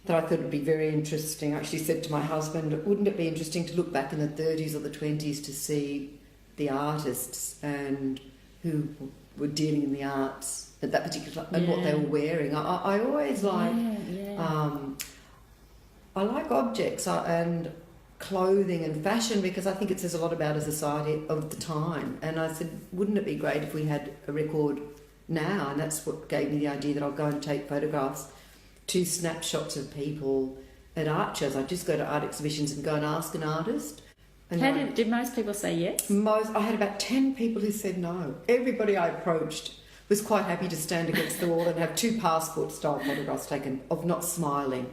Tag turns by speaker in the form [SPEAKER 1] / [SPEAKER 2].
[SPEAKER 1] that I thought would be very interesting. I actually said to my husband, wouldn't it be interesting to look back in the 30s or the 20s to see the artists and who were dealing in the arts at that particular time and what they were wearing. I always like I like objects and clothing and fashion because I think it says a lot about a society of the time. And I said, wouldn't it be great if we had a record now? And that's what gave me the idea that I'll go and take photographs, 2 snapshots of people at art shows. I just go to art exhibitions and go and ask an artist. And
[SPEAKER 2] did most people say yes?
[SPEAKER 1] I had about 10 people who said no. Everybody I approached was quite happy to stand against the wall and have 2 passport-style photographs taken of not smiling